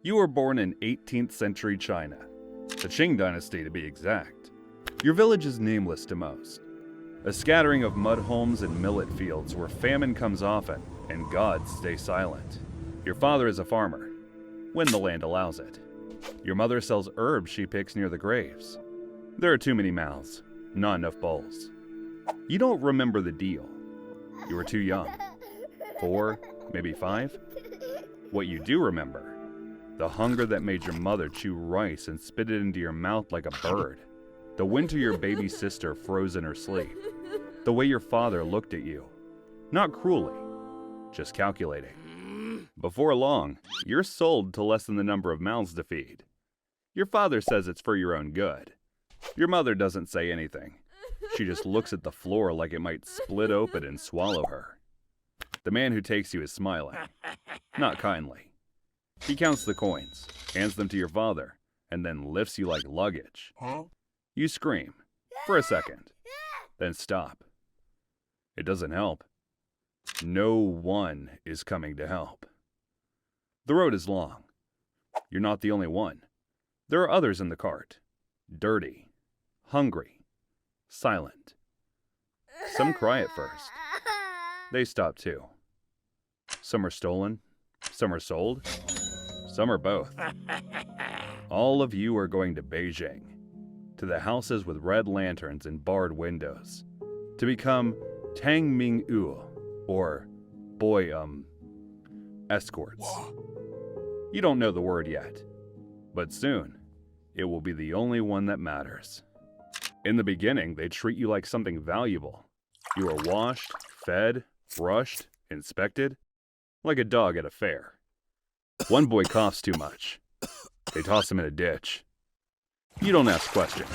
You were born in 18th century China, the Qing Dynasty to be exact. Your village is nameless to most, a scattering of mud homes and millet fields where famine comes often and gods stay silent. Your father is a farmer, when the land allows it. Your mother sells herbs she picks near the graves. There are too many mouths, not enough bowls. You don't remember the deal. You were too young. 4, maybe 5. What you do remember, the hunger that made your mother chew rice and spit it into your mouth like a bird. The winter your baby sister froze in her sleep. The way your father looked at you. Not cruelly, just calculating. Before long, you're sold to lessen the number of mouths to feed. Your father says it's for your own good. Your mother doesn't say anything. She just looks at the floor like it might split open and swallow her. The man who takes you is smiling, not kindly. He counts the coins, hands them to your father, and then lifts you like luggage. You scream, for a second, then stop. It doesn't help. No one is coming to help. The road is long. You're not the only one. There are others in the cart. Dirty, hungry, silent. Some cry at first. They stop too. Some are stolen, some are sold, some are both. All of you are going to Beijing, to the houses with red lanterns and barred windows, to become Tang Ming Yu, or escorts. You don't know the word yet, but soon, it will be the only one that matters. In the beginning, they treat you like something valuable. You are washed, fed, brushed, inspected, like a dog at a fair. One boy coughs too much. They toss him in a ditch. You don't ask questions.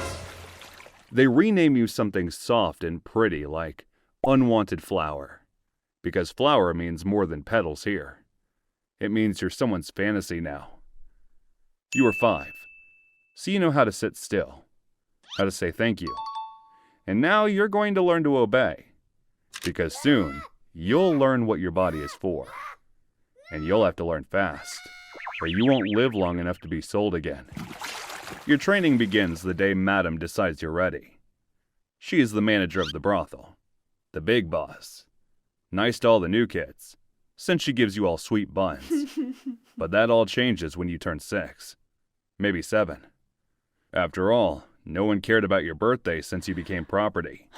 They rename you something soft and pretty like unwanted flower, because flower means more than petals here. It means you're someone's fantasy now. You are 5, so you know how to sit still, how to say thank you. And now you're going to learn to obey, because soon you'll learn what your body is for. And you'll have to learn fast, or you won't live long enough to be sold again. Your training begins the day Madam decides you're ready. She is the manager of the brothel, the big boss. Nice to all the new kids, since she gives you all sweet buns. But that all changes when you turn 6, maybe 7. After all, no one cared about your birthday since you became property.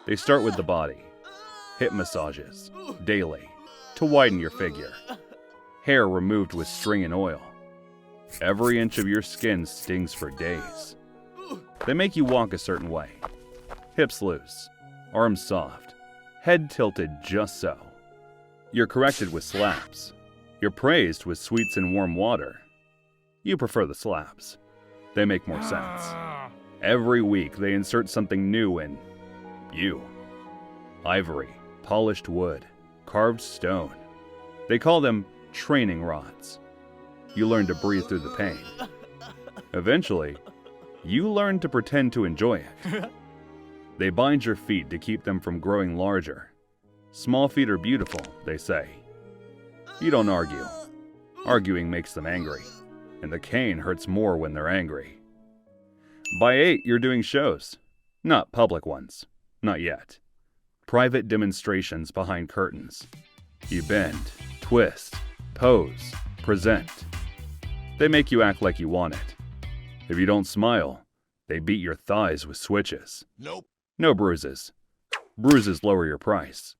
They start with the body. Hip massages, daily, to widen your figure. Hair removed with string and oil. Every inch of your skin stings for days. They make you walk a certain way. Hips loose, arms soft, head tilted just so. You're corrected with slaps. You're praised with sweets and warm water. You prefer the slaps. They make more sense. Every week they insert something new in you. Ivory, polished wood, carved stone. They call them training rods. You learn to breathe through the pain. Eventually, you learn to pretend to enjoy it. They bind your feet to keep them from growing larger. Small feet are beautiful, they say. You don't argue. Arguing makes them angry, and the cane hurts more when they're angry. By 8, you're doing shows. Not public ones. Not yet. Private demonstrations behind curtains. You bend, twist, pose, present. They make you act like you want it. If you don't smile, they beat your thighs with switches. Nope. No bruises. Bruises lower your price.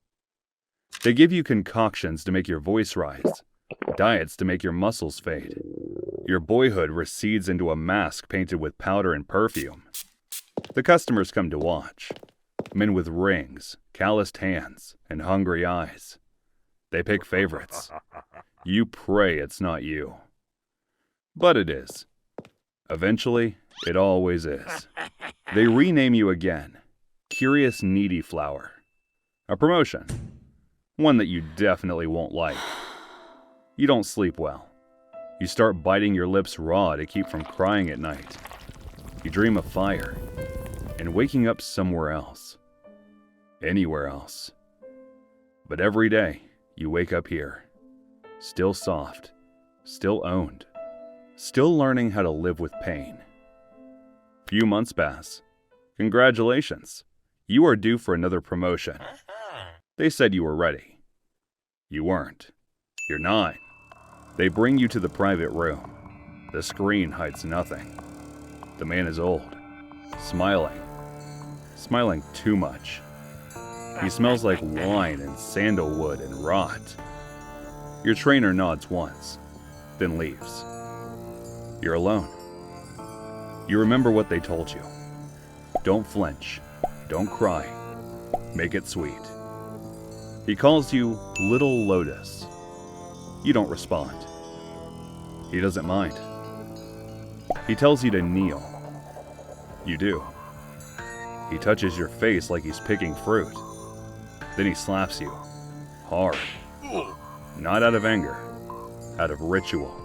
They give you concoctions to make your voice rise, diets to make your muscles fade. Your boyhood recedes into a mask painted with powder and perfume. The customers come to watch. Men with rings, calloused hands, and hungry eyes. They pick favorites. You pray it's not you. But it is. Eventually, it always is. They rename you again. Curious Needy Flower. A promotion. One that you definitely won't like. You don't sleep well. You start biting your lips raw to keep from crying at night. You dream of fire and waking up somewhere else. Anywhere else. But every day, you wake up here. Still soft. Still owned. Still learning how to live with pain. Few months pass. Congratulations. You are due for another promotion. They said you were ready. You weren't. You're 9. They bring you to the private room. The screen hides nothing. The man is old, smiling. Smiling too much. He smells like wine and sandalwood and rot. Your trainer nods once, then leaves. You're alone. You remember what they told you. Don't flinch. Don't cry. Make it sweet. He calls you Little Lotus. You don't respond. He doesn't mind. He tells you to kneel. You do. He touches your face like he's picking fruit. Then he slaps you. Hard. Not out of anger. Out of ritual.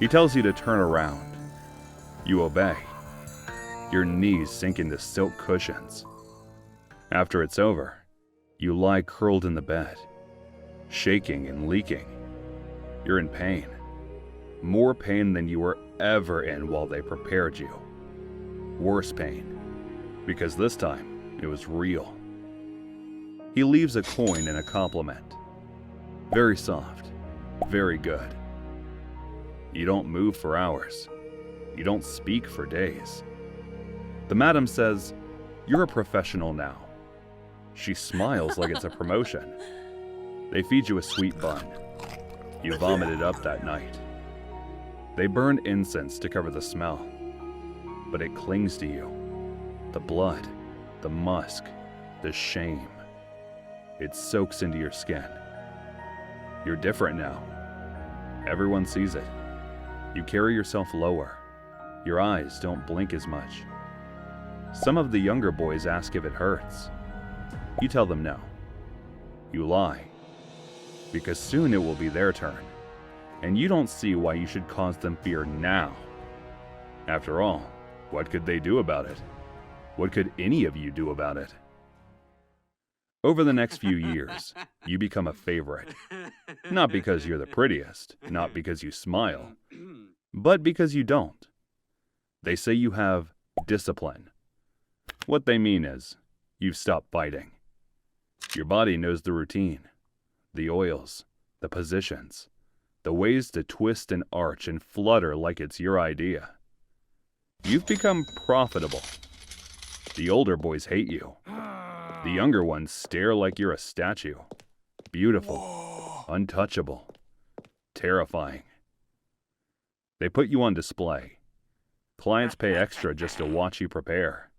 He tells you to turn around. You obey. Your knees sink into silk cushions. After it's over, you lie curled in the bed, shaking and leaking. You're in pain. More pain than you were ever in while they prepared you. Worse pain, because this time it was real. He leaves a coin and a compliment. Very soft, very good. You don't move for hours. You don't speak for days. The madam says, "You're a professional now." She smiles like it's a promotion. They feed you a sweet bun. You vomit it up that night. They burn incense to cover the smell, but it clings to you. The blood, the musk, the shame. It soaks into your skin. You're different now. Everyone sees it. You carry yourself lower. Your eyes don't blink as much. Some of the younger boys ask if it hurts. You tell them no. You lie, because soon it will be their turn, and you don't see why you should cause them fear now. After all, what could they do about it? What could any of you do about it? Over the next few years, you become a favorite. Not because you're the prettiest, not because you smile, but because you don't. They say you have discipline. What they mean is, you've stopped fighting. Your body knows the routine, the oils, the positions, the ways to twist and arch and flutter like it's your idea. You've become profitable. The older boys hate you. The younger ones stare like you're a statue. Beautiful, untouchable, terrifying. They put you on display. Clients pay extra just to watch you prepare.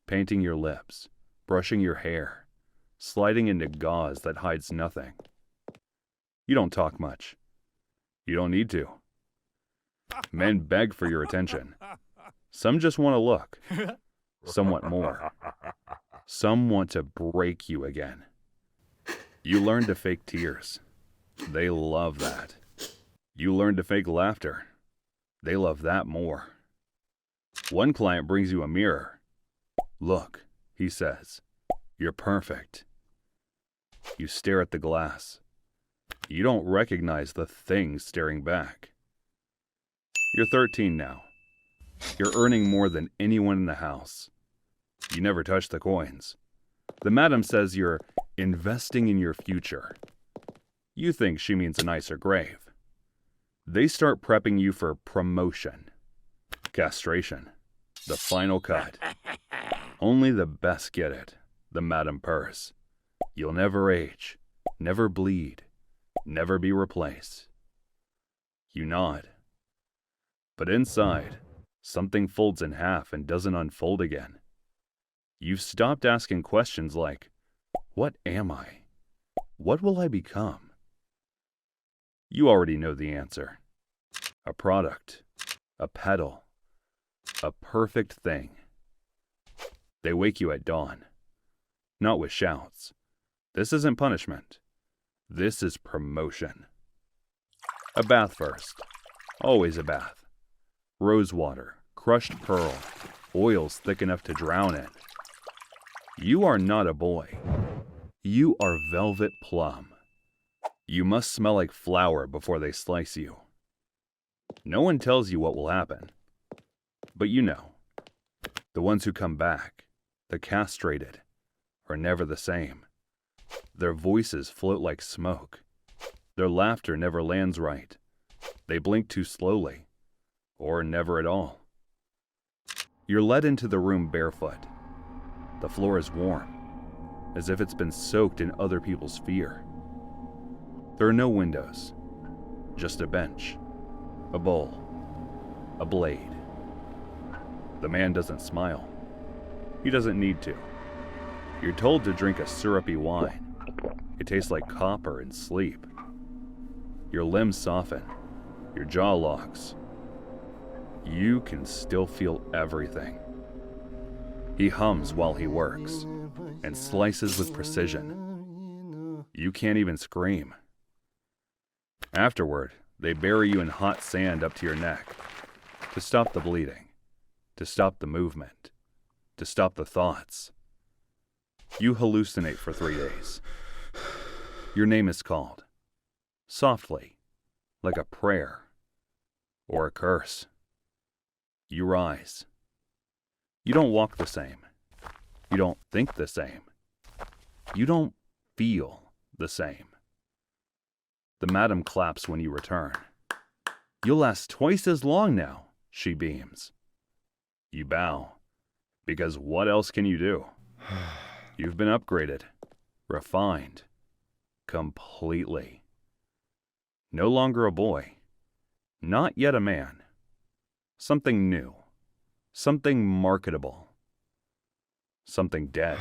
Painting your lips, brushing your hair, sliding into gauze that hides nothing. You don't talk much. You don't need to. Men beg for your attention. Some just want to look. Some want more. Some want to break you again. You learn to fake tears. They love that. You learn to fake laughter. They love that more. One client brings you a mirror. "Look," he says, "you're perfect." You stare at the glass. You don't recognize the thing staring back. You're 13 now. You're earning more than anyone in the house. You never touch the coins. The madam says you're investing in your future. You think she means a nicer grave. They start prepping you for promotion, castration, the final cut. Only the best get it, the madam purrs. You'll never age, never bleed, never be replaced. You nod. But inside, something folds in half and doesn't unfold again. You've stopped asking questions like, "What am I? What will I become?" You already know the answer. A product, a petal, a perfect thing. They wake you at dawn, not with shouts. This isn't punishment. This is promotion. A bath first. Always a bath. Rose water, crushed pearl, oils thick enough to drown in. You are not a boy. You are velvet plum. You must smell like flour before they slice you. No one tells you what will happen. But you know, the ones who come back, the castrated, are never the same. Their voices float like smoke. Their laughter never lands right. They blink too slowly, or never at all. You're led into the room barefoot. The floor is warm, as if it's been soaked in other people's fear. There are no windows, just a bench, a bowl, a blade. The man doesn't smile. He doesn't need to. You're told to drink a syrupy wine. It tastes like copper and sleep. Your limbs soften. Your jaw locks. You can still feel everything. He hums while he works, and slices with precision. You can't even scream. Afterward, they bury you in hot sand up to your neck, to stop the bleeding, to stop the movement, to stop the thoughts. You hallucinate for 3 days. Your name is called, softly, like a prayer or a curse. You rise. You don't walk the same. You don't think the same. You don't feel the same. The madam claps when you return. You'll last twice as long now, she beams. You bow, because what else can you do? You've been upgraded, refined, completely. No longer a boy, not yet a man. Something new, something marketable, something dead.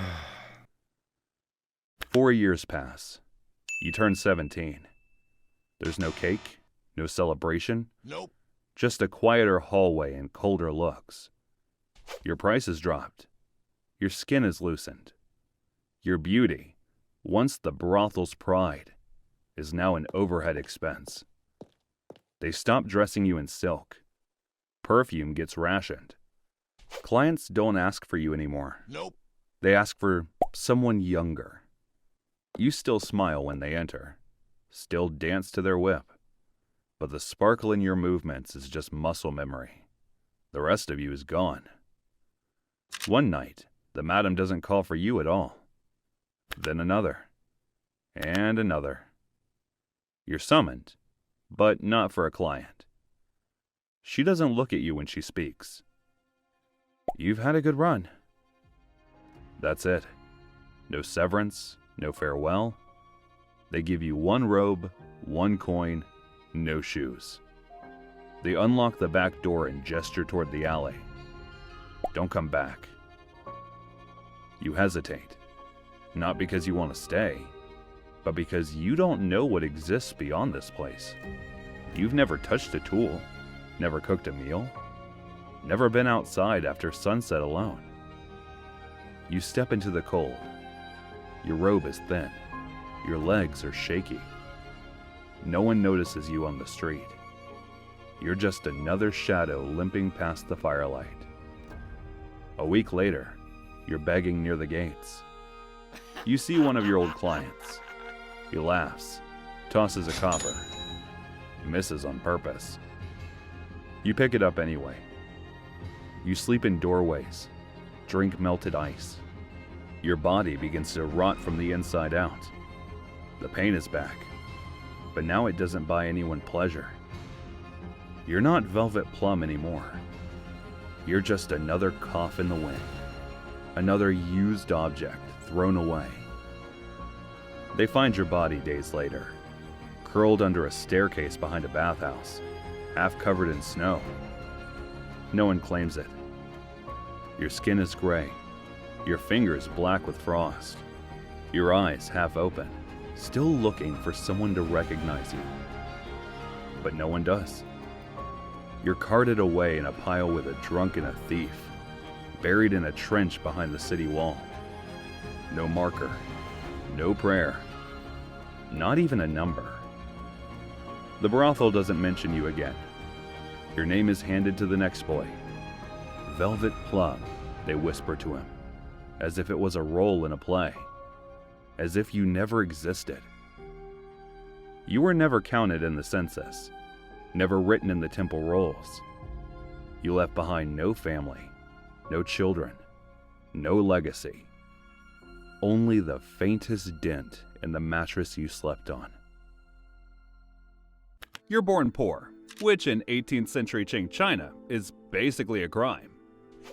4 years pass. You turn 17. There's no cake, no celebration. Nope. Just a quieter hallway and colder looks. Your price has dropped. Your skin is loosened. Your beauty, once the brothel's pride, is now an overhead expense. They stop dressing you in silk. Perfume gets rationed. Clients don't ask for you anymore. Nope. They ask for someone younger. You still smile when they enter, still dance to their whip, but the sparkle in your movements is just muscle memory. The rest of you is gone. One night, the madam doesn't call for you at all. Then another, and another. You're summoned, but not for a client. She doesn't look at you when she speaks. You've had a good run. That's it. No severance, no farewell. They give you one robe, one coin, no shoes. They unlock the back door and gesture toward the alley. Don't come back. You hesitate, not because you want to stay, but because you don't know what exists beyond this place. You've never touched a tool, never cooked a meal, never been outside after sunset alone. You step into the cold. Your robe is thin. Your legs are shaky. No one notices you on the street. You're just another shadow limping past the firelight. A week later, you're begging near the gates. You see one of your old clients. He laughs, tosses a copper, misses on purpose. You pick it up anyway. You sleep in doorways, drink melted ice. Your body begins to rot from the inside out. The pain is back, but now it doesn't buy anyone pleasure. You're not Velvet Plum anymore. You're just another cough in the wind, another used object thrown away. They find your body days later, curled under a staircase behind a bathhouse, half covered in snow. No one claims it. Your skin is gray, your fingers black with frost, your eyes half open, still looking for someone to recognize you. But no one does. You're carted away in a pile with a drunk and a thief, buried in a trench behind the city wall. No marker, no prayer, not even a number. The brothel doesn't mention you again. Your name is handed to the next boy. Velvet Plum, they whisper to him, as if it was a role in a play, as if you never existed. You were never counted in the census. never written in the temple rolls. You left behind no family, no children, no legacy. Only the faintest dent in the mattress you slept on. You're born poor, which in 18th century Qing China is basically a crime.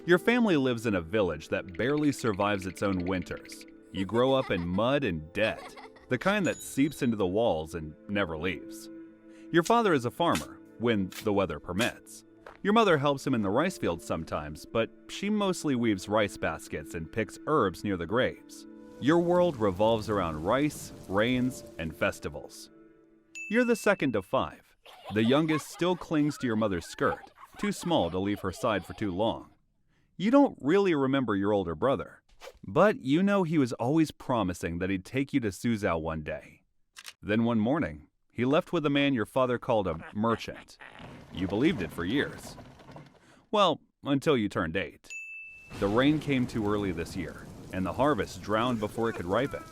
Your family lives in a village that barely survives its own winters. You grow up in mud and debt, the kind that seeps into the walls and never leaves. Your father is a farmer, when the weather permits. Your mother helps him in the rice fields sometimes, but she mostly weaves rice baskets and picks herbs near the graves. Your world revolves around rice, rains, and festivals. You're the second of 5. The youngest still clings to your mother's skirt, too small to leave her side for too long. You don't really remember your older brother, but you know he was always promising that he'd take you to Suzhou one day. Then one morning, he left with a man your father called a merchant. You believed it for years. Well, until you turned 8. The rain came too early this year, and the harvest drowned before it could ripen.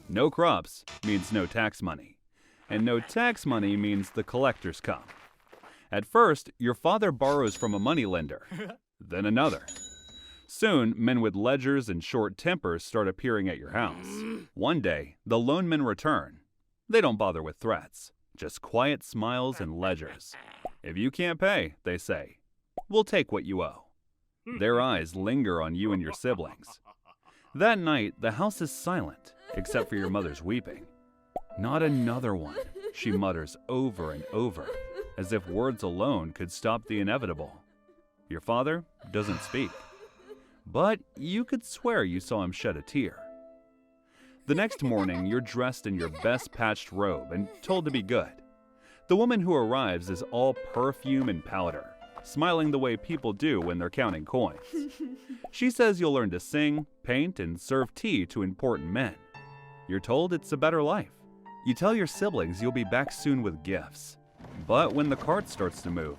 No crops means no tax money, and no tax money means the collectors come. At first, your father borrows from a moneylender, then another. Soon, men with ledgers and short tempers start appearing at your house. One day, the loan men return. They don't bother with threats, just quiet smiles and ledgers. If you can't pay, they say, we'll take what you owe. Their eyes linger on you and your siblings. That night, the house is silent, except for your mother's weeping. Not another one, she mutters over and over, as if words alone could stop the inevitable. Your father doesn't speak, but you could swear you saw him shed a tear. The next morning, you're dressed in your best patched robe and told to be good. The woman who arrives is all perfume and powder, smiling the way people do when they're counting coins. She says you'll learn to sing, paint, and serve tea to important men. You're told it's a better life. You tell your siblings you'll be back soon with gifts. But when the cart starts to move,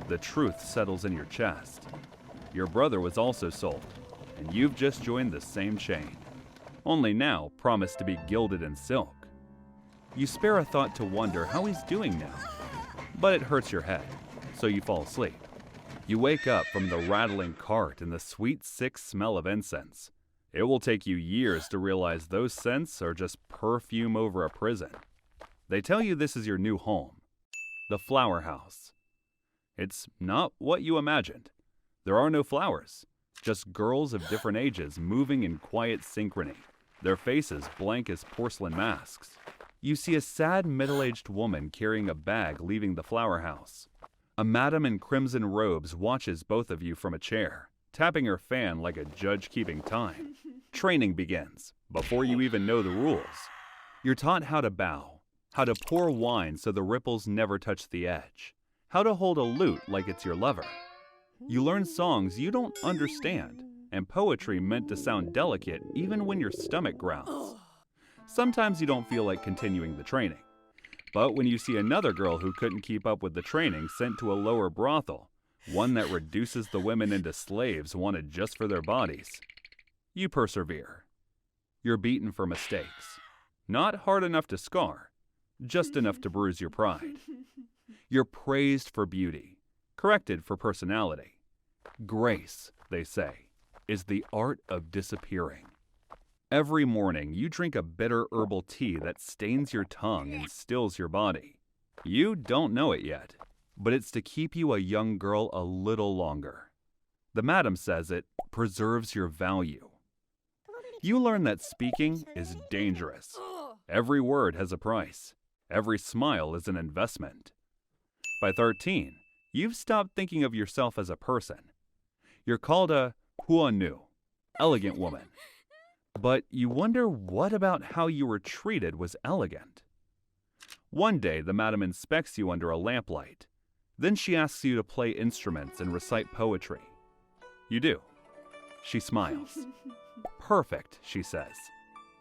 the truth settles in your chest. Your brother was also sold, and you've just joined the same chain. Only now promised to be gilded in silk. You spare a thought to wonder how he's doing now, but it hurts your head, so you fall asleep. You wake up from the rattling cart and the sweet, sick smell of incense. It will take you years to realize those scents are just perfume over a prison. They tell you this is your new home, the flower house. It's not what you imagined. There are no flowers, just girls of different ages moving in quiet synchrony, their faces blank as porcelain masks. You see a sad middle-aged woman carrying a bag leaving the flower house. A madam in crimson robes watches both of you from a chair, tapping her fan like a judge keeping time. Training begins, before you even know the rules. You're taught how to bow, how to pour wine so the ripples never touch the edge, how to hold a lute like it's your lover. You learn songs you don't understand, and poetry meant to sound delicate even when your stomach growls. Sometimes you don't feel like continuing the training. But when you see another girl who couldn't keep up with the training sent to a lower brothel, one that reduces the women into slaves wanted just for their bodies, you persevere. You're beaten for mistakes. Not hard enough to scar, just enough to bruise your pride. You're praised for beauty, corrected for personality. Grace, they say, is the art of disappearing. Every morning, you drink a bitter herbal tea that stains your tongue and stills your body. You don't know it yet, but it's to keep you a young girl a little longer. The madam says it preserves your value. You learn that speaking is dangerous. Every word has a price. Every smile is an investment. By 13, you've stopped thinking of yourself as a person. You're called a huanu, elegant woman. But you wonder what about how you were treated was elegant. One day, the madam inspects you under a lamplight. Then she asks you to play instruments and recite poetry. You do. She smiles. Perfect, she says,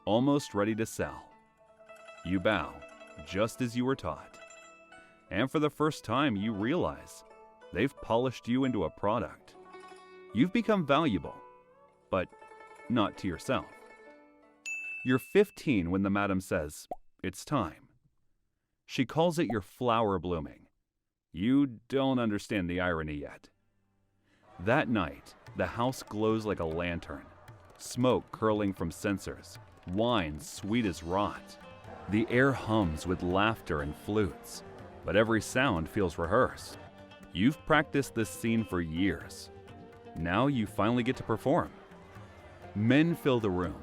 almost ready to sell. You bow, just as you were taught. And for the first time, you realize they've polished you into a product. You've become valuable, but not to yourself. You're 15 when the madam says, it's time. She calls it your flower blooming. You don't understand the irony yet. That night, the house glows like a lantern, smoke curling from censers, wine sweet as rot. The air hums with laughter and flutes, but every sound feels rehearsed. You've practiced this scene for years. Now you finally get to perform. Men fill the room.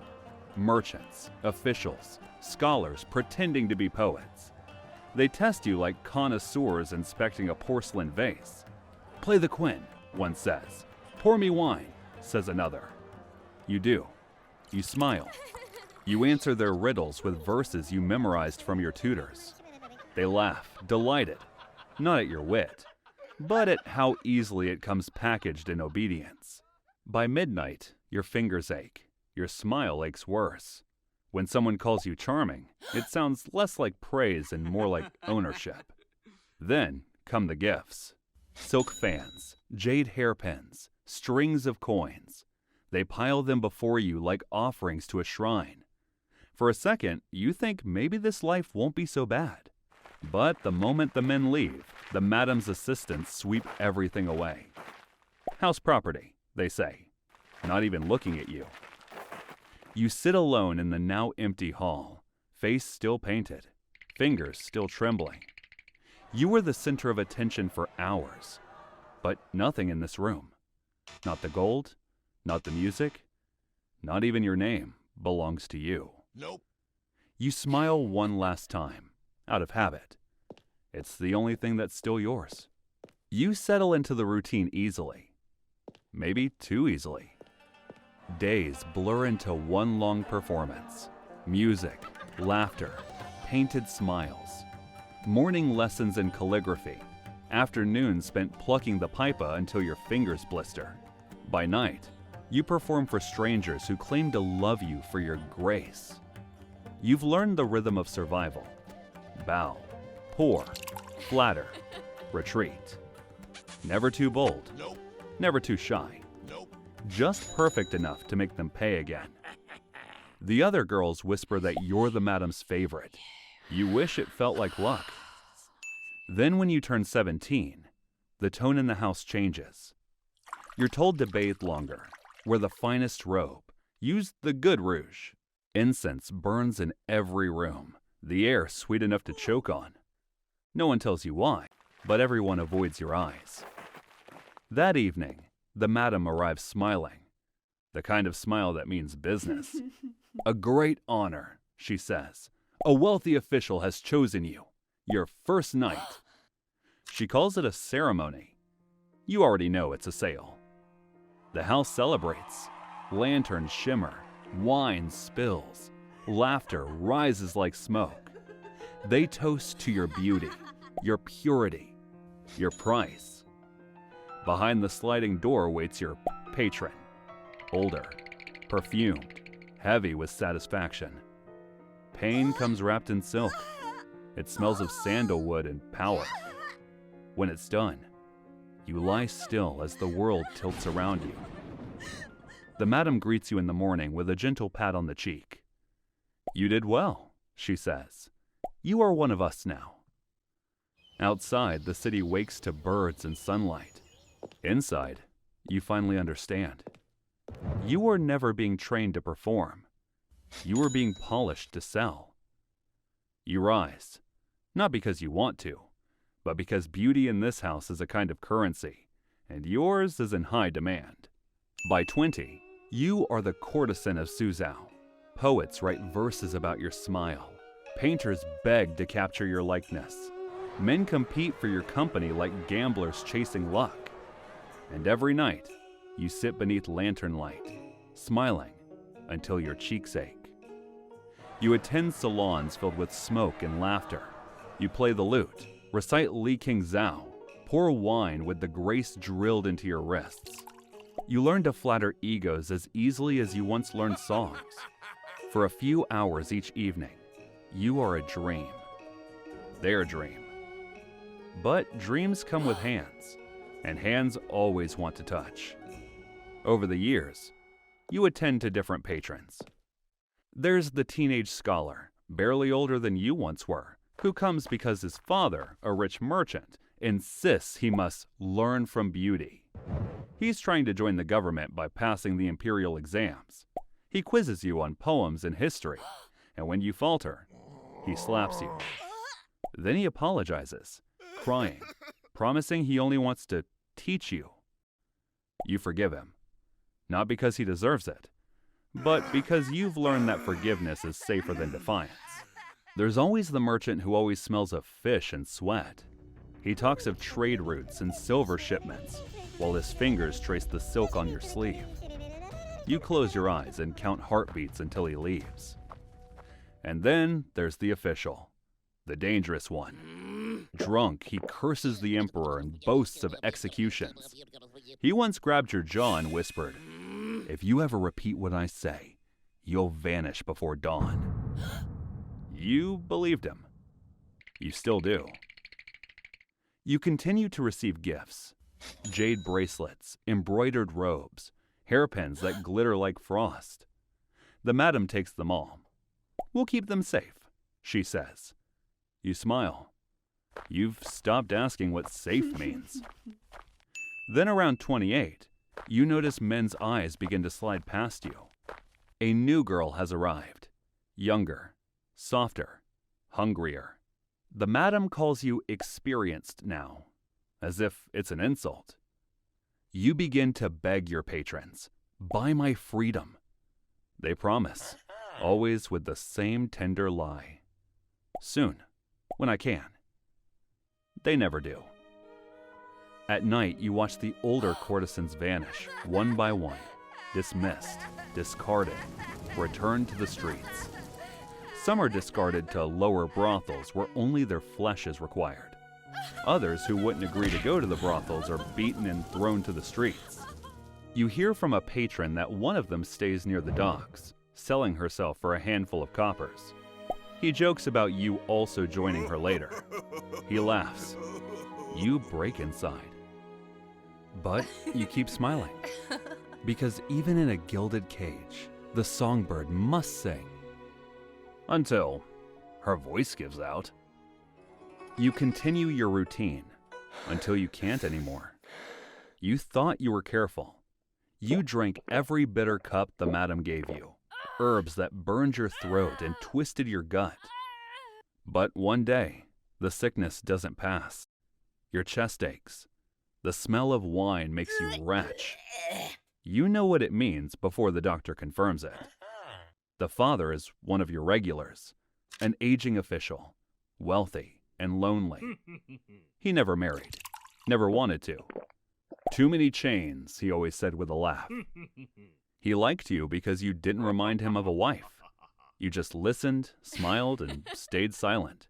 Merchants, officials, scholars pretending to be poets. They test you like connoisseurs inspecting a porcelain vase. "Play the quin," one says. "Pour me wine," says another. You do. You smile. You answer their riddles with verses you memorized from your tutors. They laugh, delighted, not at your wit, but at how easily it comes packaged in obedience. By midnight, your fingers ache. Your smile aches worse. When someone calls you charming, it sounds less like praise and more like ownership. Then come the gifts. Silk fans, jade hairpins, strings of coins. They pile them before you like offerings to a shrine. For a second, you think maybe this life won't be so bad. But the moment the men leave, the madam's assistants sweep everything away. "House property," they say, not even looking at you. You sit alone in the now empty hall, face still painted, fingers still trembling. You were the center of attention for hours, but nothing in this room. Not the gold, not the music, not even your name belongs to you. Nope. You smile one last time, out of habit. It's the only thing that's still yours. You settle into the routine easily, maybe too easily. Days blur into one long performance. Music, laughter, painted smiles. Morning lessons in calligraphy. Afternoons spent plucking the pipa until your fingers blister. By night, you perform for strangers who claim to love you for your grace. You've learned the rhythm of survival. Bow, pour, flatter, retreat. Never too bold. Nope. Never too shy. Nope. Just perfect enough to make them pay again. The other girls whisper that you're the madam's favorite. You wish it felt like luck. Then when you turn 17, the tone in the house changes. You're told to bathe longer, wear the finest robe, use the good rouge. Incense burns in every room, the air sweet enough to choke on. No one tells you why, but everyone avoids your eyes. That evening, the madam arrives smiling, the kind of smile that means business. "A great honor," she says. "A wealthy official has chosen you. Your first night." She calls it a ceremony. You already know it's a sale. The house celebrates. Lanterns shimmer. Wine spills. Laughter rises like smoke. They toast to your beauty, your purity, your price. Behind the sliding door waits your patron. Older, perfumed, heavy with satisfaction. Pain comes wrapped in silk. It smells of sandalwood and power. When it's done, you lie still as the world tilts around you. The madam greets you in the morning with a gentle pat on the cheek. "You did well," she says. "You are one of us now." Outside, the city wakes to birds and sunlight. Inside, you finally understand. You were never being trained to perform. You were being polished to sell. You rise, not because you want to, but because beauty in this house is a kind of currency, and yours is in high demand. By 20, you are the courtesan of Suzhou. Poets write verses about your smile. Painters beg to capture your likeness. Men compete for your company like gamblers chasing luck. And every night, you sit beneath lantern light, smiling until your cheeks ache. You attend salons filled with smoke and laughter. You play the lute, recite Li King Zhao, pour wine with the grace drilled into your wrists. You learn to flatter egos as easily as you once learned songs. For a few hours each evening, you are a dream. Their dream. But dreams come with hands, and hands always want to touch. Over the years, you attend to different patrons. There's the teenage scholar, barely older than you once were, who comes because his father, a rich merchant, insists he must learn from beauty. He's trying to join the government by passing the imperial exams. He quizzes you on poems and history, and when you falter, he slaps you. Then he apologizes, crying, promising he only wants to teach you. You forgive him, not because he deserves it, but because you've learned that forgiveness is safer than defiance. There's always the merchant who always smells of fish and sweat. He talks of trade routes and silver shipments, while his fingers trace the silk on your sleeve. You close your eyes and count heartbeats until he leaves. And then there's the official, the dangerous one. Drunk, he curses the emperor and boasts of executions. He once grabbed your jaw and whispered, "If you ever repeat what I say, you'll vanish before dawn." You believed him. You still do. You continue to receive gifts. Jade bracelets, embroidered robes, hairpins that glitter like frost. The madam takes them all. "We'll keep them safe," she says. You smile. You've stopped asking what safe means. Then around 28, you notice men's eyes begin to slide past you. A new girl has arrived. Younger, softer, hungrier. The madam calls you experienced now, as if it's an insult. You begin to beg your patrons, "Buy my freedom." They promise, always with the same tender lie. "Soon, when I can." They never do. At night, you watch the older courtesans vanish, one by one, dismissed, discarded, returned to the streets. Some are discarded to lower brothels where only their flesh is required. Others who wouldn't agree to go to the brothels are beaten and thrown to the streets. You hear from a patron that one of them stays near the docks, selling herself for a handful of coppers. He jokes about you also joining her later. He laughs. You break inside. But you keep smiling. Because even in a gilded cage, the songbird must sing. Until her voice gives out. You continue your routine until you can't anymore. You thought you were careful. You drank every bitter cup the madam gave you, herbs that burned your throat and twisted your gut. But one day, the sickness doesn't pass. Your chest aches. The smell of wine makes you retch. You know what it means before the doctor confirms it. The father is one of your regulars, an aging official, wealthy and lonely. He never married, never wanted to. "Too many chains," he always said with a laugh. He liked you because you didn't remind him of a wife. You just listened, smiled, and stayed silent.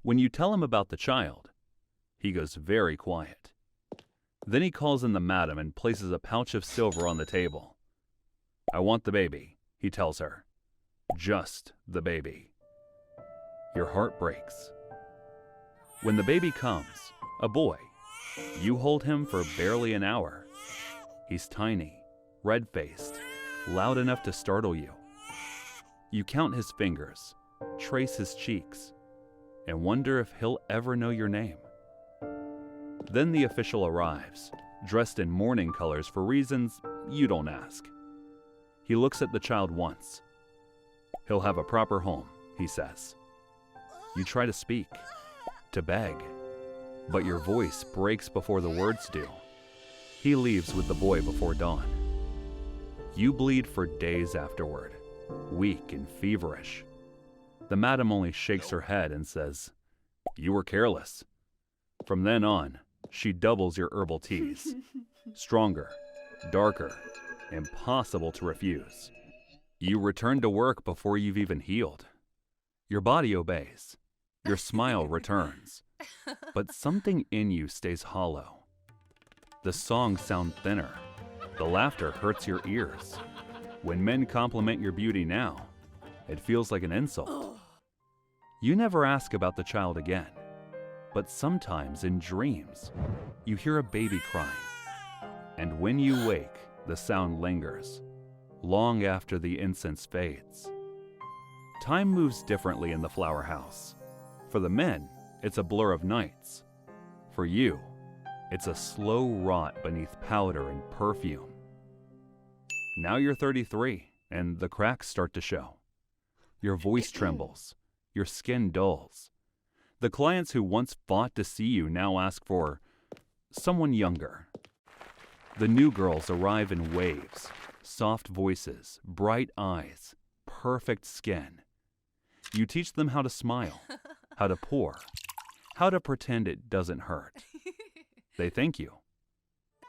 When you tell him about the child, he goes very quiet. Then he calls in the madam and places a pouch of silver on the table. "I want the baby," he tells her. "Just the baby." Your heart breaks. When the baby comes, a boy, you hold him for barely an hour. He's tiny, red-faced, loud enough to startle you. You count his fingers, trace his cheeks, and wonder if he'll ever know your name. Then the official arrives, dressed in mourning colors for reasons you don't ask. He looks at the child once. "He'll have a proper home," he says. You try to speak, to beg, but your voice breaks before the words do. He leaves with the boy before dawn. You bleed for days afterward, weak and feverish. The madam only shakes her head and says, "You were careless." From then on, she doubles your herbal teas. Stronger, darker, impossible to refuse. You return to work before you've even healed. Your body obeys. Your smile returns. But something in you stays hollow. The songs sound thinner. The laughter hurts your ears. When men compliment your beauty now, it feels like an insult. You never ask about the child again. But sometimes in dreams, you hear a baby crying. And when you wake, the sound lingers, long after the incense fades. Time moves differently in the flower house. For the men, it's a blur of nights. For you, it's a slow rot beneath powder and perfume. Now you're 33, and the cracks start to show. Your voice trembles, your skin dulls. The clients who once fought to see you now ask for someone younger. The new girls arrive in waves, soft voices, bright eyes, perfect skin. You teach them how to smile, how to pour, how to pretend it doesn't hurt. They thank you,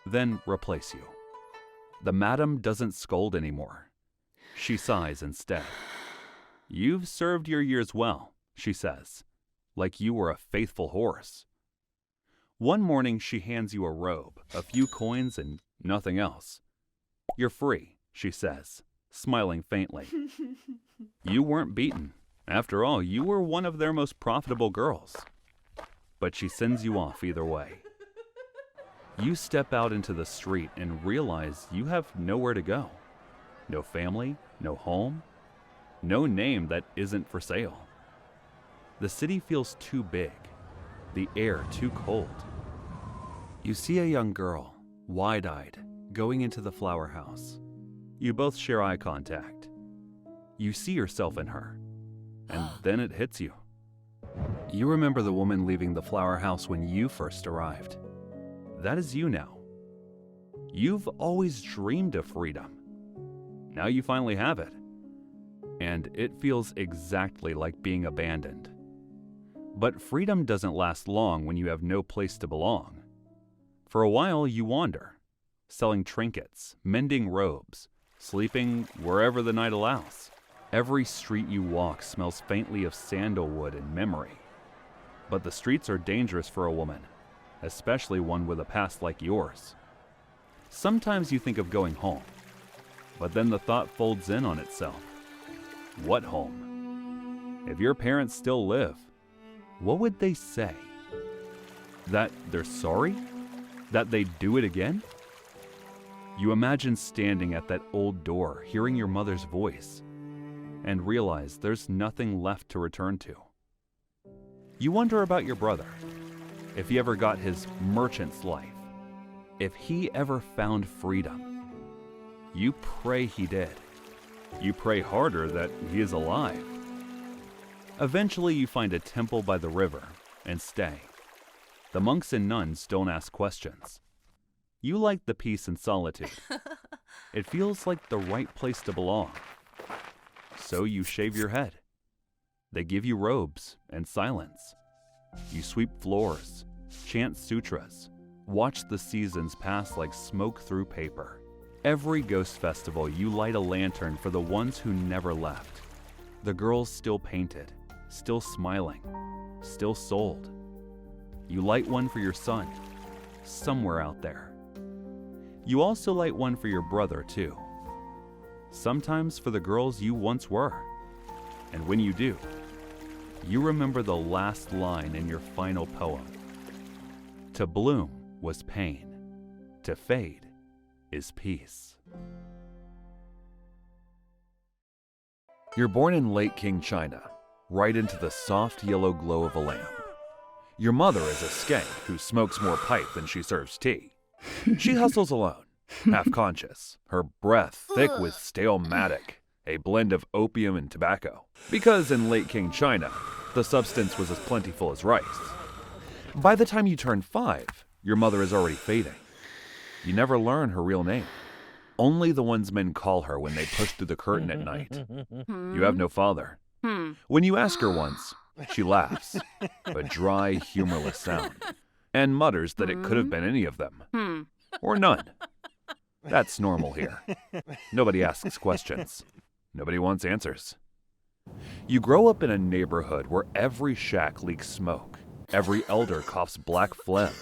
then replace you. The madam doesn't scold anymore. She sighs instead. You've served your years well, she says, like you were a faithful horse. One morning she hands you a robe, a few coins, and nothing else. You're free, she says, smiling faintly. You weren't beaten. After all, you were one of their most profitable girls. But she sends you off either way. You step out into the street and realize you have nowhere to go. No family, no home, no name that isn't for sale. The city feels too big, the air too cold. You see a young girl, wide-eyed, going into the flower house. You both share eye contact. You see yourself in her, and then it hits you. You remember the woman leaving the flower house when you first arrived. That is you now. You've always dreamed of freedom. Now you finally have it. And it feels exactly like being abandoned. But freedom doesn't last long when you have no place to belong. For a while you wander, selling trinkets, mending robes, sleeping wherever the night allows. Every street you walk smells faintly of sandalwood and memory. But the streets are dangerous for a woman, especially one with a past like yours. Sometimes you think of going home, but then the thought folds in on itself. What home? If your parents still live, what would they say? That they're sorry? That they'd do it again? You imagine standing at that old door, hearing your mother's voice, and realize there's nothing left to return to. You wonder about your brother, if he ever got his merchant's life, if he ever found freedom. You pray he did. You pray harder that he is alive. Eventually you find a temple by the river and stay. The monks and nuns don't ask questions. You like the peace and solitude. It feels like the right place to belong. So you shave your head. They give you robes and silence. You sweep floors, chant sutras, watch the seasons pass like smoke through paper. Every ghost festival, you light a lantern for the ones who never left. The girls still painted, still smiling, still sold. You light one for your son, somewhere out there. You also light one for your brother, too. Sometimes for the girls you once were. And when you do, you remember the last line in your final poem. To bloom was pain, to fade is peace. You're born in late Qing China, right into the soft yellow glow of a lamp. Your mother is a skank who smokes more pipe than she serves tea. She hustles alone, half-conscious, her breath thick with stale matic, a blend of opium and tobacco. Because in late Qing China, the substance was as plentiful as rice. By the time you turn 5, your mother is already fading. You never learn her real name. Only the ones men call her when they push through the curtain at night. You have no father. When you ask her once, she laughs, a dry, humorless sound, and mutters that it could have been any of them. Or none. That's normal here. Nobody asks questions. Nobody wants answers. You grow up in a neighborhood where every shack leaks smoke, every elder coughs black phlegm,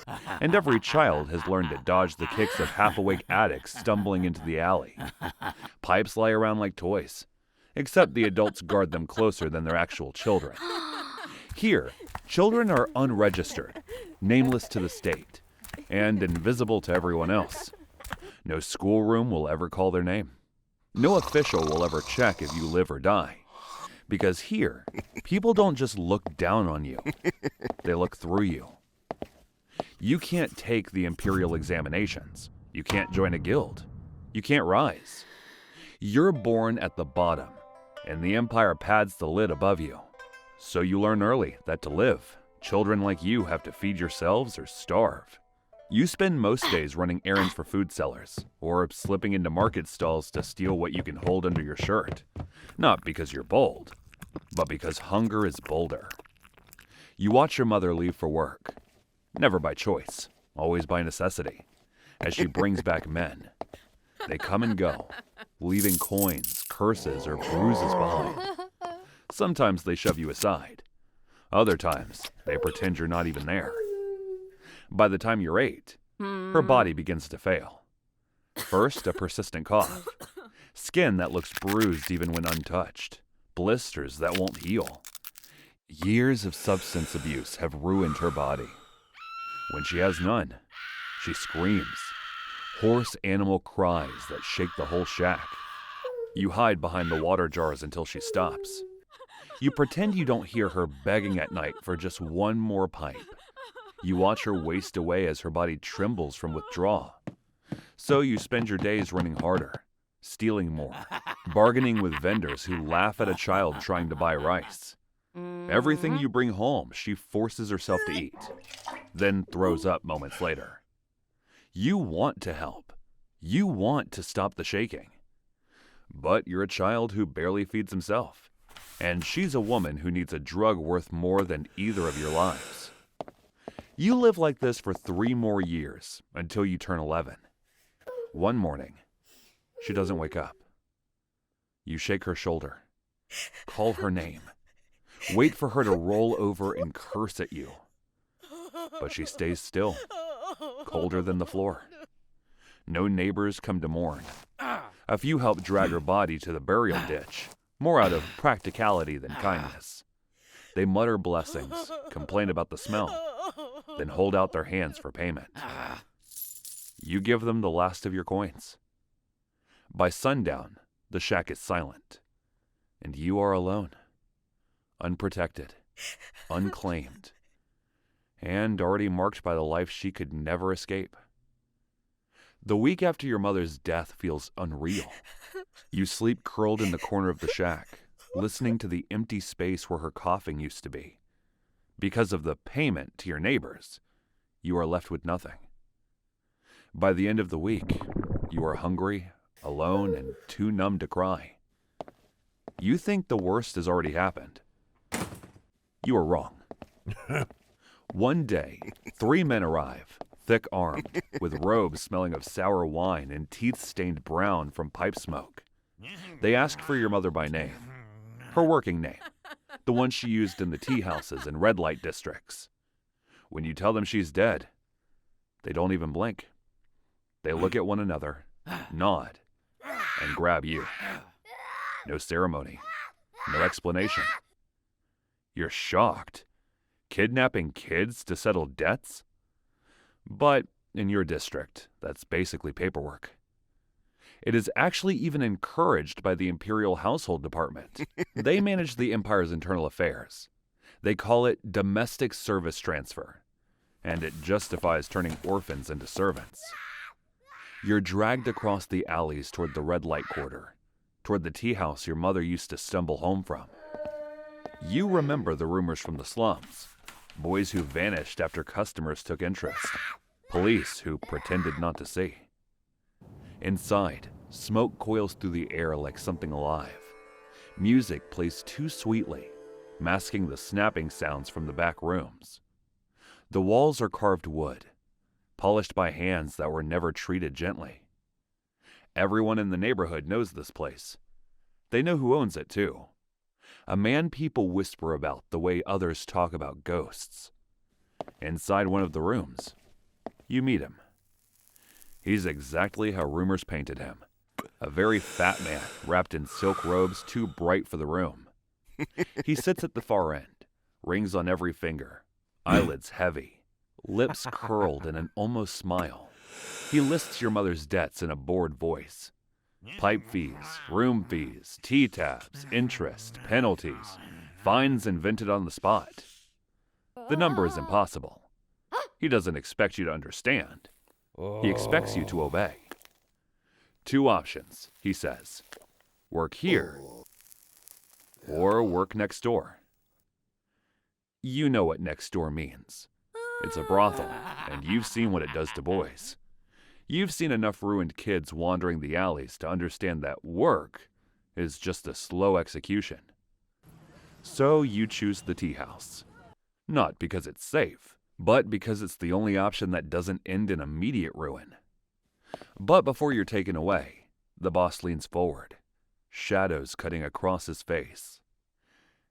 and every child has learned to dodge the kicks of half-awake addicts stumbling into the alley. Pipes lie around like toys, except the adults guard them closer than their actual children. Here, children are unregistered, nameless to the state, and invisible to everyone else. No schoolroom will ever call their name. No official will ever check if you live or die. Because here, people don't just look down on you. They look through you. You can't take the imperial examinations. You can't join a guild. You can't rise. You're born at the bottom, and the empire pads the lid above you. So you learn early that to live, children like you have to feed yourselves or starve. You spend most days running errands for food sellers, or slipping into market stalls to steal what you can hold under your shirt. Not because you're bold, but because hunger is bolder. You watch your mother leave for work, never by choice, always by necessity, as she brings back men. They come and go, leaving coins, curses, or bruises behind. Sometimes they shove you aside. Other times, they pretend you're not even there. By the time you're 8, her body begins to fail. First, a persistent cough, skin that looks bruised even when untouched, blisters that won't heal. Years of substance abuse have ruined her body. When she has none, she screams, hoarse animal cries that shake the whole shack. You hide behind the water jars until she stops. You pretend you don't hear her begging at night for just one more pipe. You watch her waste away as her body trembles from withdrawal. So you spend your days running harder, stealing more, bargaining with vendors who laugh at a child trying to buy rice. Everything you bring home, she forces herself to eat, then throws up moments later. You want to help. You want to stop the shaking. But you're a child who barely feeds himself, and she's a woman who needs a drug worth more than either of your lives. You live like this for 3 more years until you turn 11. One morning, she doesn't wake up. You shake her shoulder, call her name, wait for her to roll over and curse at you. But she stays still, colder than the floor. No neighbors come to mourn. A few help drag her body to the burial ditch, more out of practicality than kindness. They mutter blessings, complain about the smell, then hold out their hands for payment. You give them the last of your coins. By sundown, the shack is silent, and you are alone, unprotected, unclaimed, and already marked by the life she could never escape. The week after your mother's death feels unreal. You sleep curled in the corner of the shack, listening to the empty space where her coughing used to be. Because of the payment to your neighbors, you are left with nothing. By the end of the week, you are hungry, alone, and too numb to cry. You think the worst has already happened. You are wrong. One day, 3 men arrive, thick-armed, with robes smelling of sour wine and teeth stained brown from pipe smoke. They ask for your mother by name, her working name, the one she used in the tea houses and red light districts. When you tell them she's dead, they don't even blink. They look at one another, nod, and grab you. No ceremony, no explanation. You're shocked. Kidnapping kids to settle debts? But in your district, that's basically paperwork. It is actually even encouraged by the Imperial Household Department. They manage the Empire's internal affairs. They call it domestic service transfer, and it justifies turning orphans into servants. You're dragged across the alleys toward the red light quarter, toward the tea house your mother used to stumble home from. You remember the rumors from the slums, boys who vanished after customers took interest, police who pretended not to see. Inside, smoke coils through the air like something alive. Music plays too sweetly, masking the snapping sounds from the back rooms. The walls are carved wood, polished by hands that were never treated gently. Everyone in the neighborhood knows this place. They know who owns it, too. A man people whisper about the way others talk about ghosts. Inside one of the rooms, you meet him. He's exactly how rumors painted him. A very fat man wrapped in silk robes too bright for the room. He sits at the far end, rings on every finger, eyelids heavy, lips curled in an almost smile. He lists your mother's debts in a bored voice. Pipe fees, room fees, tea tabs, interest, penalties, fines invented on the spot. The number is impossible. He doesn't expect you to understand. He expects you to obey. 2 options, he says. Work here, or work next door. You know what next door means. It's a brothel, and you've seen what it does to boys. You've seen enough ruined kids wandering the alleys to understand that work is just a slow execution. So you choose the tea house. Not because it's safe, but because it's the only option that doesn't end in immediate ruin. But before you're taken away, the boss leans forward, shadows cutting across his face.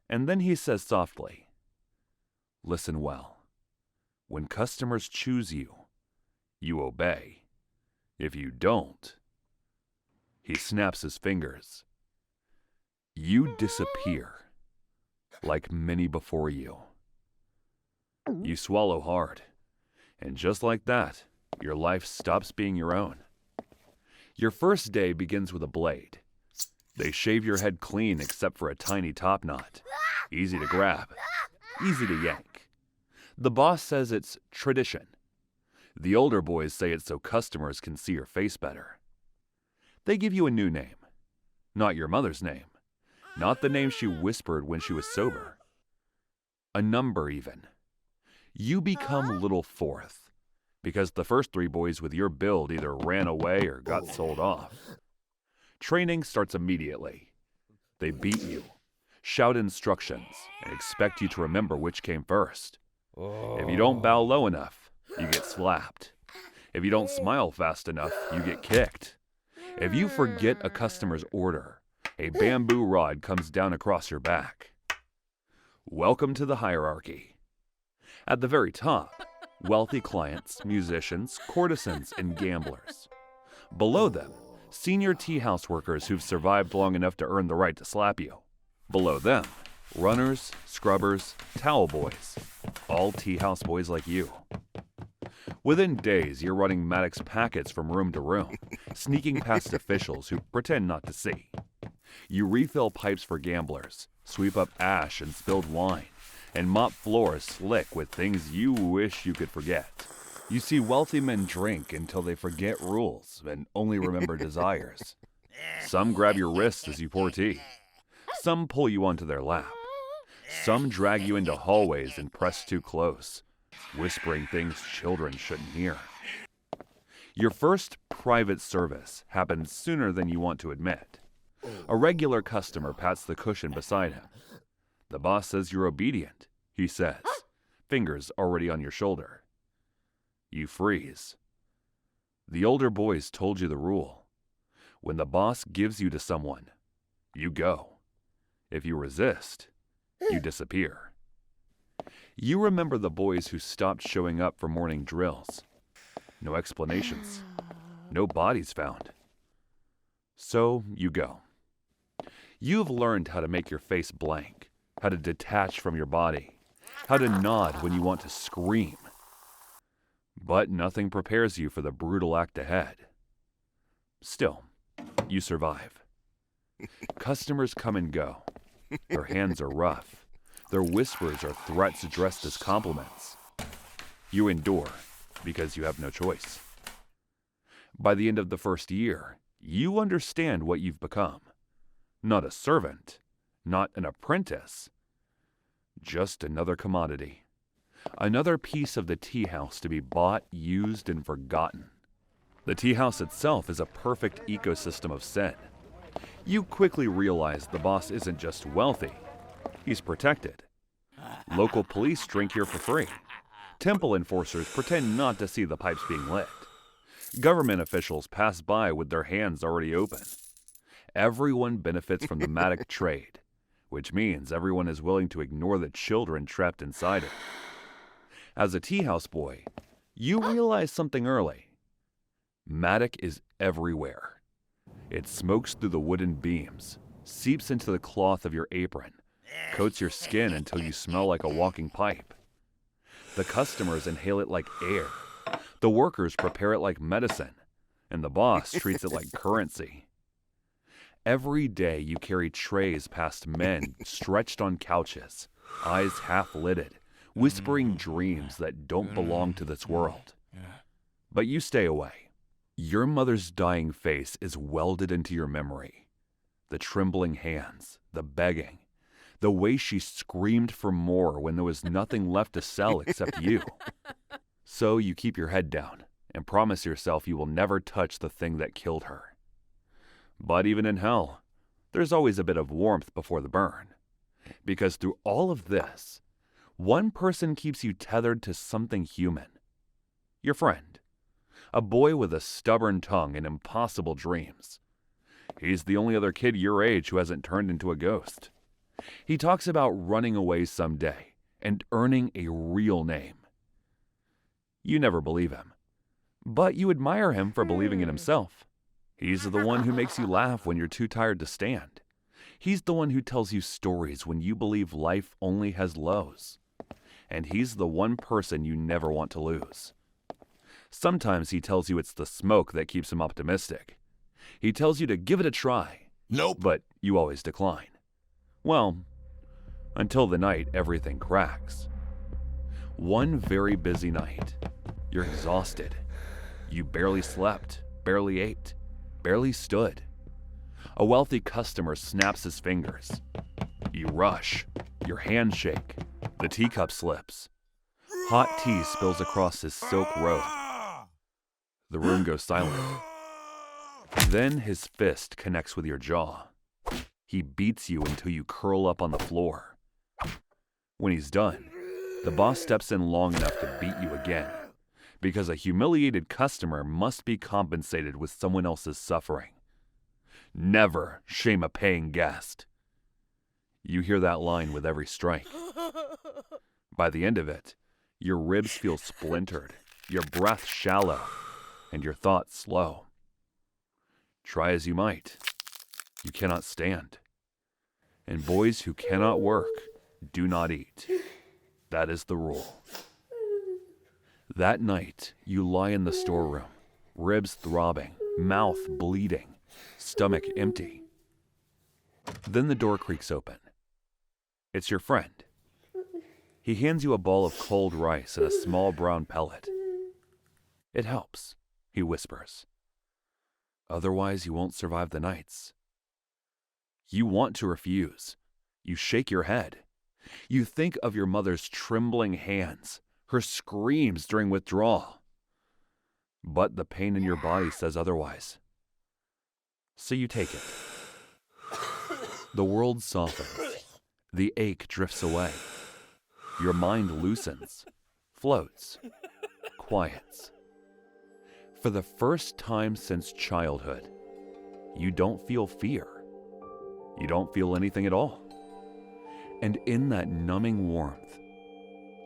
And then he says softly, "Listen well. When customers choose you, you obey. If you don't," he snaps his fingers, "you disappear, like many before you." You swallow hard, and just like that, your life stops being your own. Your first day begins with a blade. They shave your head clean except for a tiny top knot. Easy to grab, easy to yank. The boss says it's tradition. The older boys say it's so customers can see your face better. They give you a new name. Not your mother's name. Not the name she whispered when she was sober. A number even. You become Little Fourth, because the first 3 boys with your build either ran away or got sold off. Training starts immediately. They beat you, shout instructions, and expect you to remember which came first. If you don't bow low enough, you get slapped. If you don't smile fast enough, you get kicked. If you forget a customer's order, a bamboo rod comes down across your back. Welcome to the hierarchy. At the very top, wealthy clients, musicians, courtesans, and gamblers. Below them, senior tea house workers who've survived long enough to earn the right to slap you. Below them, runners, scrubbers, towel boys, all tea house boys like you. Within days, you're running Maddox packets from room to room, sneaking past officials who pretend not to see. You refill pipes for gamblers, sweep up ash and spilled wine, and mop floors slick with things you wish you could forget. You see wealthy men drink until they forget rules and only remember desires. Some grab your wrists as you pour tea. Some pull you onto their lap. Some drag you into hallways and press too close, whispering things children shouldn't hear. Your first private service happens sooner than you want to admit. A regular customer pats the cushion beside him. The boss says you're obedient, he says, fingers already on your shoulder. You freeze. The older boys told you the rule. When the boss gives you to someone, you go. If you resist, you disappear. You remember the boys who stopped showing up for morning drills. No explanations. No bodies found. So you go. You've learned how to make your face blank, how to detach from your body, how to nod when you want to scream. But nothing prepares you for the brutal act ahead. Still, you survive. Customers come and go. Their hands are rough. Their whispers are threats dressed as compliments. You endure because you have no choice. By the end of the first year, you understand what you've become. Not a servant, not an apprentice, just another commodity. Another piece of the tea house to be bought, used, and forgotten. The tea house itself is a perfect ecosystem of sin. You quickly realize the boss isn't just wealthy, he's protected. Local police drink here for free. Temple enforcers pretend not to see the pipes being lit. Government officials pass by with their hands already open. Everyone benefits from the Maddox trade, which means everyone is willing to ignore the children trapped inside it. As a tea house boy, you realize something early. Maddox is everywhere. It smokes through the wooden beams, seeps into the cloth of your apron, coats your skin until you smell like a walking pipe. The customers inhale it like air. The workers prepare it like medicine, and the boss treats it like currency. Every day you carry trays past men stretched on couches, eyes half-lidded, whispering dreams that don't belong to this world. But you stay away. Your mother's dying face is welded into your memory. The trembling hands, the begging, the way she screamed for more when there was nothing left to sell except you. So you keep your head down and promise yourself you will never touch the thing that killed her. But even in hell, there's always a bit of warmth before the burn. Because through all of this, one person keeps you tethered to something human. Your friend. A boy with a stubborn tongue and impossible dreams. He's the only other kid your age who hasn't turned into a ghost. He talks about running away someday and earning a real name. You never believe him, but you admire him for believing in himself. He's the one who makes you laugh when you're too tired to stand. He's the one who tells you stories when you believe life only has lows. And he's the one person you never want to lose. Sometimes he tells you it's the smoke that keeps him optimistic. He tells you to give it a try. Nope. But you always decline. Well, until the night everything cracks. One very busy night. You're exhausted. You barely slept, barely ate, barely stood. A wealthy customer snaps his fingers. You rush. Your hands shake. The teacup slips. Hot tea spills across his silk robe. The room goes silent. Then his fist connects with your jaw. He beats you until you curl up on the floor. When he's done, the boss steps in long enough to beat you again, because a humiliated customer must be compensated with someone else's suffering. Never shame a paying guest. You hear that line with every strike. By the end of it, your ribs feel splintered, your breath shallow, and your thoughts slow. Try as you might, you cannot stand. And boys who cannot work do not eat. That is the rule. That night, you lie in the storeroom, ribs throbbing, mouth bleeding, stomach empty. Then the door creaks open. It's your friend. He hands you a ball of cold rice and a small brown pellet. It helps, he whispers. Otherwise, you won't survive the nights. You want to refuse. You shake your head. You think of your mother's trembling hands, her screams during withdrawal. But the pain in your body says otherwise. So you take it. The world softens. The ache drifts away. Your mind loosens, floats, quiets. For the first time since childhood, you don't feel fear. You don't feel anything at all. And in that numbing warmth,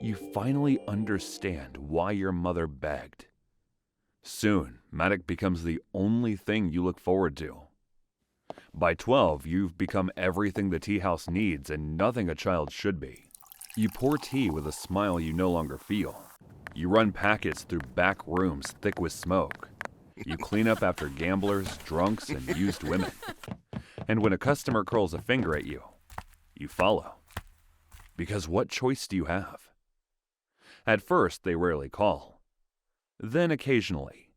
you finally understand why your mother begged. Soon, Maddox becomes the only thing you look forward to. By 12, you've become everything the tea house needs and nothing a child should be. You pour tea with a smile you no longer feel. You run packets through back rooms thick with smoke. You clean up after gamblers, drunks, and used women. And when a customer curls a finger at you, you follow. Because what choice do you have? At first, they rarely call. Then occasionally.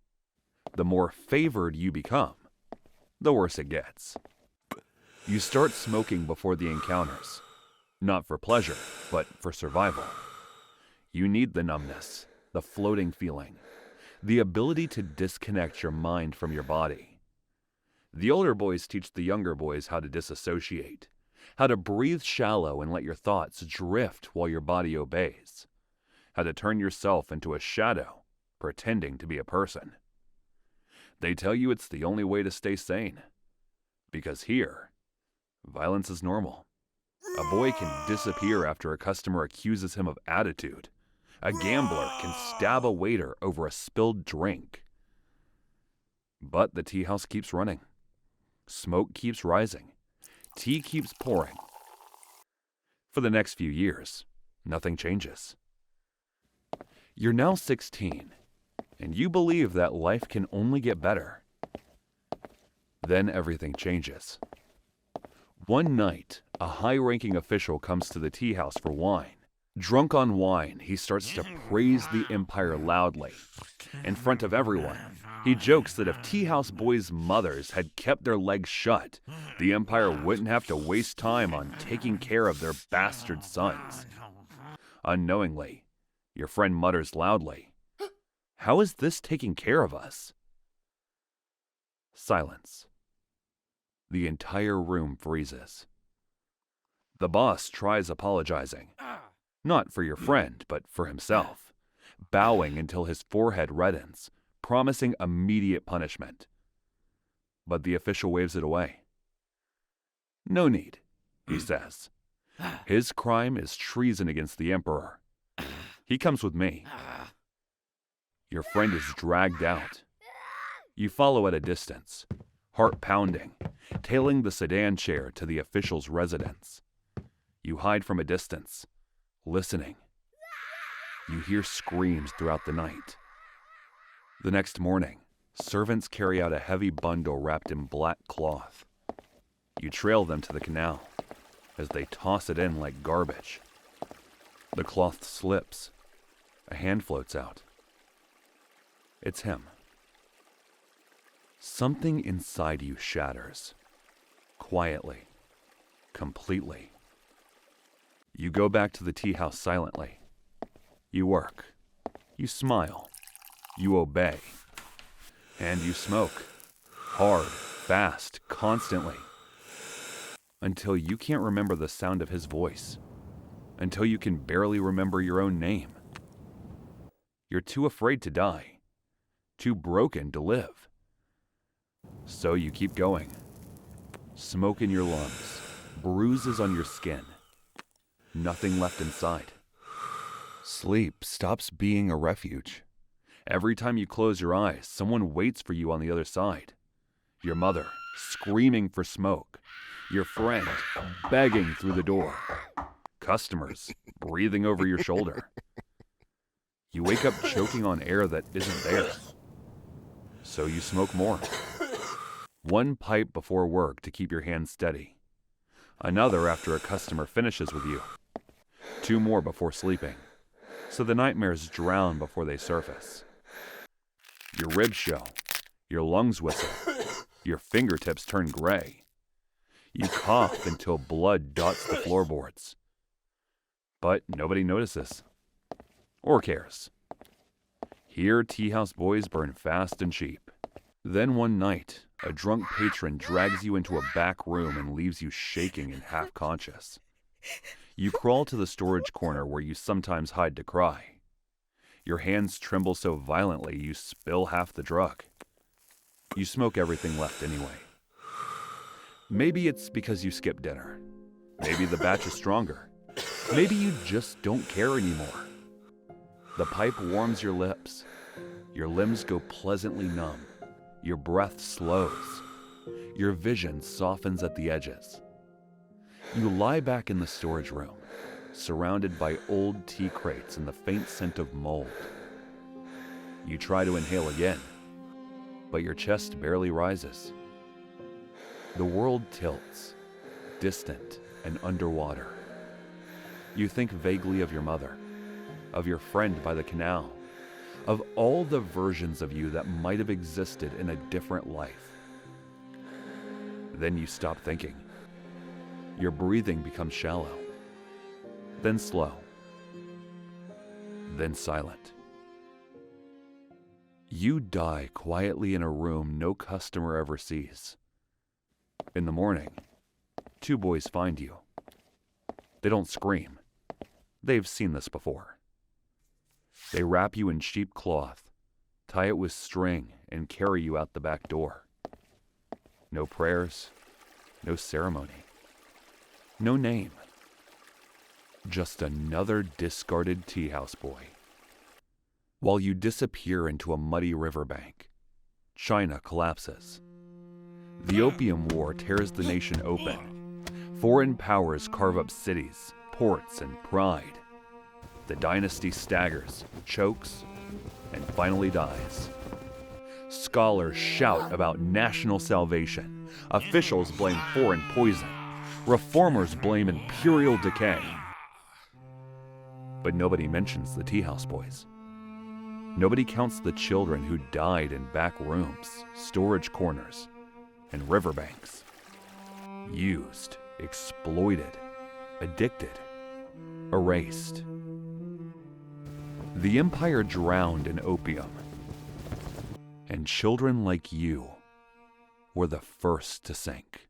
The more favored you become, the worse it gets. You start smoking before the encounters. Not for pleasure, but for survival. You need the numbness, the floating feeling, the ability to disconnect your mind from your body. The older boys teach the younger boys how to disassociate, how to breathe shallow and let your thoughts drift while your body obeys, how to turn yourself into a shadow, pretending to be a person. They tell you it's the only way to stay sane, because here, violence is normal. A boy can disappear after a customer accuses him of attitude. A gambler can stab a waiter over a spilled drink. But the tea house keeps running. Smoke keeps rising. Tea keeps pouring. For the next few years, nothing changes. You're now 16, and you believe that life can only get better. Then everything changes. One night, a high-ranking official comes to the tea house for wine. Drunk on wine, he starts to praise the empire loudly. In front of everyone, he jokes that if tea house boys' mothers had kept their legs shut, the empire wouldn't have to waste time on taking care of their bastard sons. Unknowingly, your friend mutters loudly, "How is this taking care of us?" Silence. The entire room freezes. The boss tries apologizing. Not for your friend, but for himself, bowing until his forehead reddens, promising immediate punishment. But the official waves it away. "No need," he says. "His crime is treason against the emperor. He comes with me." Your friend is dragged out. You follow at a distance, heart pounding, tailing the sedan chair to the official's residence. You hide from a distance, listening. You hear screams throughout the night. The next morning, servants carry out a heavy bundle wrapped in black cloth. You trail them to the canal as they toss it in like garbage. The cloth slips. A hand floats out. It's him. Something inside you shatters. Quietly. Completely. You go back to the tea house silently. You work. You smile. You obey. And you smoke. Hard, fast, constantly. Until you can't remember the sound of his voice. Until you can barely remember your own name. You're too afraid to die. Too broken to live. So you keep going. Smoke in your lungs. Bruises on your skin. Nothing left inside. Sleep stops being a refuge. Every time you close your eyes, someone waits for you on the other side. Your mother, screaming for smoke. Your friend, begging through the door. Customers, breathing over your shoulder. You wake up choking on air that isn't there. So you smoke more. One pipe before work to keep your hands steady. Another after a customer finishes with you. 2 more before sleeping, so the nightmares drown before they surface. Your ribs show, your lungs whistle, your fingertips turn gray. You cough until blood dots the floorboards. But nobody notices. Or cares. Here, tea house boys burn fast and cheap. Then one night, a drunk patron drags you into a back room and leaves you shaking and half-conscious. You crawl to the storage corner where you sometimes hide to cry. Your hands tremble so violently you spill half the drug. You smoke everything left anyway. Maybe it's because you skipped dinner. Maybe the batch is stronger. Maybe you just don't care anymore. The pipe warms your lips. Your limbs go pleasantly numb. Your breath slows. Your vision softens at the edges. You lie back in the storage room, surrounded by old tea crates and the faint scent of mold. You try to inhale again, but your chest barely rises. The world tilts, distant and underwater. You think vaguely of your mother, of your friend by the canal, of all the versions of you that might have existed in a different life. Then you stop thinking. Your breathing becomes shallow, then slow, then silent. You die quietly in a room no customer ever sees. In the morning, 2 boys find you. They don't scream. They've seen this before. They wrap you in cheap cloth, tie it with string, and carry you out the back door. No prayers, no ceremony, no name. Just another discarded tea house boy. While you disappear into a muddy riverbank, China collapses. The Opium War tears the nation open. Foreign powers carve up cities, ports, and pride. The dynasty staggers, chokes, and finally dies. Scholars shout about national salvation. Officials blame foreign poison. Reformers blame imperial decay. But nobody mentions the tea house boys. Nobody counts the children who died in back rooms, storage corners, and riverbanks. Used, exploited, addicted, erased. The empire drowned in opium, and children like you were the first to sink.